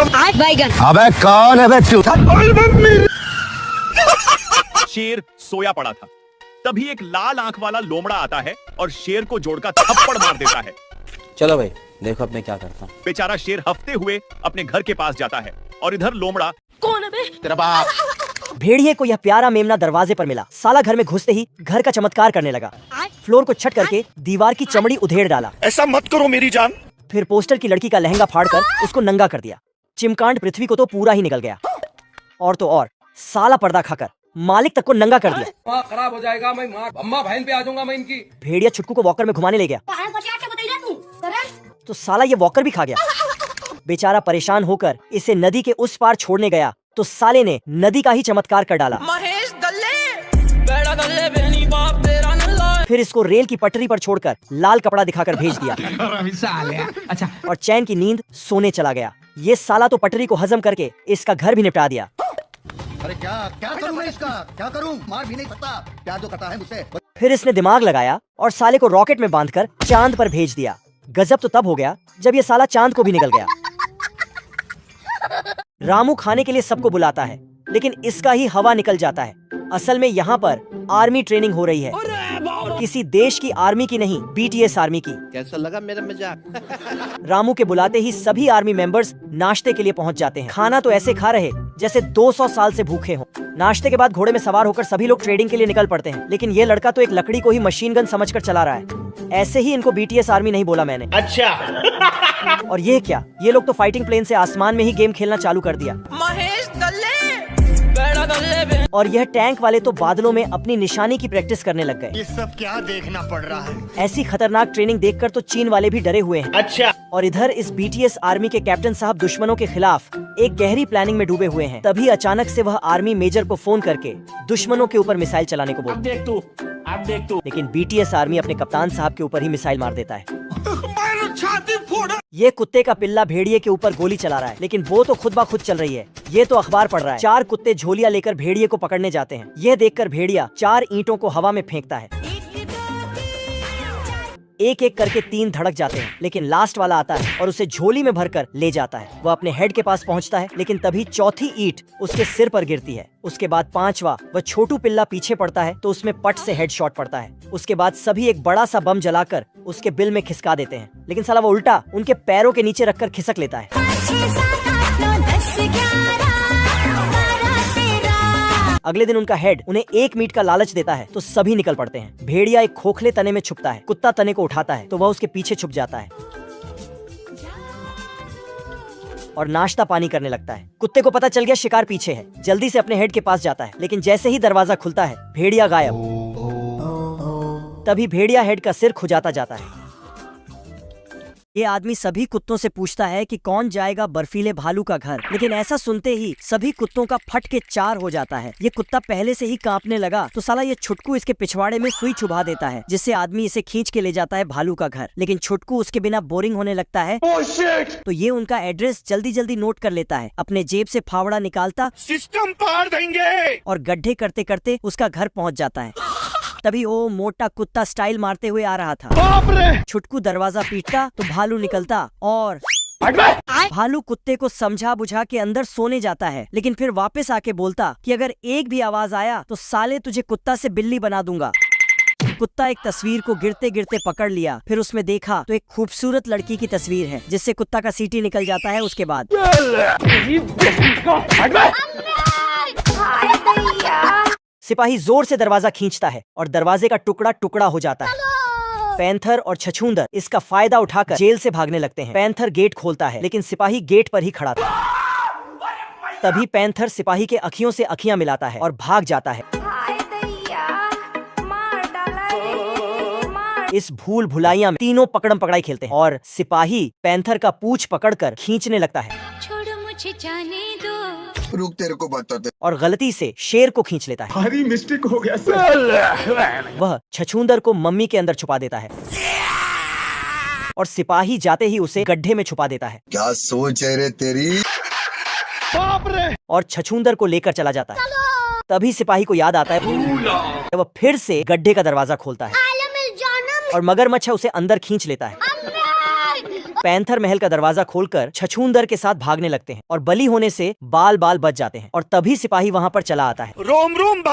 बैगन। अबे कौन है बे तू? शेर सोया पड़ा था, तभी एक लाल आंख वाला लोमड़ा आता है और शेर को जोड़ का थप्पड़ मार देता है। चलो भाई देखो अब मैं क्या करता हूँ। बेचारा शेर हफ्ते हुए अपने घर के पास जाता है और इधर लोमड़ा कौन है बे? तेरा बाप। भेड़िए को यह प्यारा मेमना दरवाजे पर मिला। साला घर में घुसते ही घर का चमत्कार करने लगा। फ्लोर को छट करके दीवार की चमड़ी उधेड़ डाला। ऐसा मत करो मेरी जान। फिर पोस्टर की लड़की का लहंगा फाड़कर उसको नंगा कर दिया। चिमकांड पृथ्वी को तो पूरा ही निकल गया। और तो और साला पर्दा खाकर मालिक तक को नंगा कर दिया। खराब हो जाएगा, मैं अम्मा बहन पे आ जाऊंगा मैं इनकी। भेड़िया छुटकू को वॉकर में घुमाने ले गया तो साला ये वॉकर भी खा गया। बेचारा परेशान होकर इसे नदी के उस पार छोड़ने गया तो साले ने नदी का ही चमत्कार कर डाला। महेश दल्ले, बेड़ा दल्ले बहनी बाप तेरा नल्ला। फिर इसको रेल की पटरी पर छोड़कर लाल कपड़ा दिखाकर भेज दिया। अच्छा और चैन की नींद सोने चला गया। ये साला तो पटरी को हजम करके इसका घर भी निपटा दिया। अरे क्या क्या करूं मैं इसका? क्या करूं? मार भी नहीं सकता। क्या जो करता है मुझसे। फिर इसने दिमाग लगाया और साले को रॉकेट में बांधकर चांद पर भेज दिया। गजब तो तब हो गया जब ये साला चांद को भी निकल गया। रामू खाने के लिए सबको बुलाता है लेकिन इसका ही हवा निकल जाता है। असल में यहाँ पर आर्मी ट्रेनिंग हो रही है, किसी देश की आर्मी की नहीं, BTS आर्मी की। कैसा लगा मेरा मजाक? रामू के बुलाते ही सभी आर्मी मेंबर्स नाश्ते के लिए पहुंच जाते हैं। खाना तो ऐसे खा रहे जैसे 200 साल से भूखे हों। नाश्ते के बाद घोड़े में सवार होकर सभी लोग ट्रेडिंग के लिए निकल पड़ते हैं, लेकिन ये लड़का तो एक लकड़ी को ही मशीन गन समझकर चला रहा है। ऐसे ही इनको BTS आर्मी नहीं बोला मैंने। अच्छा। और ये क्या, ये लोग तो फाइटिंग प्लेन से आसमान में ही गेम खेलना चालू कर दिया। महेश दल्ले, बेड़ा दल्ले बहन। और यह टैंक वाले तो बादलों में अपनी निशानी की प्रैक्टिस करने लग गए। ये सब क्या देखना पड़ रहा है? ऐसी खतरनाक ट्रेनिंग देखकर तो चीन वाले भी डरे हुए हैं। अच्छा। और इधर इस BTS आर्मी के कैप्टन साहब दुश्मनों के खिलाफ एक गहरी प्लानिंग में डूबे हुए हैं। तभी अचानक से वह आर्मी मेजर को फोन करके दुश्मनों के ऊपर मिसाइल चलाने को बोलता है। लेकिन BTS आर्मी अपने कप्तान साहब के ऊपर ही मिसाइल मार देता है। ये कुत्ते का पिल्ला भेड़िए के ऊपर गोली चला रहा है, लेकिन वो तो खुद ब खुद चल रही है। ये तो अखबार पढ़ रहा है। 4 कुत्ते झोलियां लेकर भेड़िए को पकड़ने जाते हैं। यह देखकर भेड़िया 4 ईंटों को हवा में फेंकता है। एक एक करके 3 धड़क जाते हैं, लेकिन लास्ट वाला आता है और उसे झोली में भरकर ले जाता है। वह अपने हेड के पास पहुंचता है, लेकिन तभी चौथी ईंट उसके सिर पर गिरती है। उसके बाद 5वां वह छोटू पिल्ला पीछे पड़ता है तो उसमें पट से हेड शॉट पड़ता है। उसके बाद सभी एक बड़ा सा बम जलाकर उसके बिल में खिसका देते हैं, लेकिन साला वो उल्टा उनके पैरों के नीचे रखकर खिसक लेता है। अगले दिन उनका हेड उन्हें 1 मीट का लालच देता है तो सभी निकल पड़ते हैं। भेड़िया एक खोखले तने में छुपता है। कुत्ता तने को उठाता है तो वह उसके पीछे छुप जाता है और नाश्ता पानी करने लगता है। कुत्ते को पता चल गया शिकार पीछे है, जल्दी से अपने हेड के पास जाता है, लेकिन जैसे ही दरवाजा खुलता है भेड़िया गायब। तभी भेड़िया हेड का सिर खुजाता जाता है। ये आदमी सभी कुत्तों से पूछता है कि कौन जाएगा बर्फीले भालू का घर, लेकिन ऐसा सुनते ही सभी कुत्तों का फट के 4 हो जाता है। ये कुत्ता पहले से ही कांपने लगा तो साला ये छुटकू इसके पिछवाड़े में सुई चुभा देता है, जिससे आदमी इसे खींच के ले जाता है भालू का घर। लेकिन छुटकू उसके बिना बोरिंग होने लगता है। तो ये उनका एड्रेस जल्दी जल्दी नोट कर लेता है। अपने जेब से फावड़ा निकालता, सिस्टम पार देंगे, और गड्ढे करते करते उसका घर पहुँच जाता है। तभी वो मोटा कुत्ता स्टाइल मारते हुए आ रहा था। छुटकू दरवाजा पीटता तो भालू निकलता और भालू कुत्ते को समझा बुझा के अंदर सोने जाता है, लेकिन फिर वापस आके बोलता कि अगर एक भी आवाज आया तो साले तुझे कुत्ता से बिल्ली बना दूंगा। कुत्ता एक तस्वीर को गिरते गिरते पकड़ लिया, फिर उसमें देखा तो एक खूबसूरत लड़की की तस्वीर है, जिससे कुत्ता का सीटी निकल जाता है। उसके बाद सिपाही जोर से दरवाजा खींचता है और दरवाजे का टुकड़ा टुकड़ा हो जाता है। पैंथर और छछूंदर इसका फायदा उठाकर जेल से भागने लगते हैं। पैंथर गेट खोलता है, लेकिन सिपाही गेट पर ही खड़ा था। तभी पैंथर सिपाही के अखियों से अखियां मिलाता है और भाग जाता है। इस भूल भुलाइया में तीनों पकड़म पकड़ाई खेलते हैं और सिपाही पैंथर का पूंछ पकड़कर खींचने लगता है। छोड़ो मुझे जाने दो, रुक तेरे को बताते। और गलती से शेर को खींच लेता है। भारी मिस्टेक हो गया सर। वह छछूंदर को मम्मी के अंदर छुपा देता है और सिपाही जाते ही उसे गड्ढे में छुपा देता है। क्या सोच है रे तेरी? बाप रे। और छछूंदर को लेकर चला जाता है। तभी सिपाही को याद आता है। वह फिर से गड्ढे का दरवाजा खोलता है और मगरमच्छ उसे अंदर खींच लेता है। पैंथर महल का दरवाजा खोलकर छछूंदर के साथ भागने लगते हैं और बली होने से बाल बाल बच जाते हैं और तभी सिपाही वहाँ पर चला आता है। रोम रोम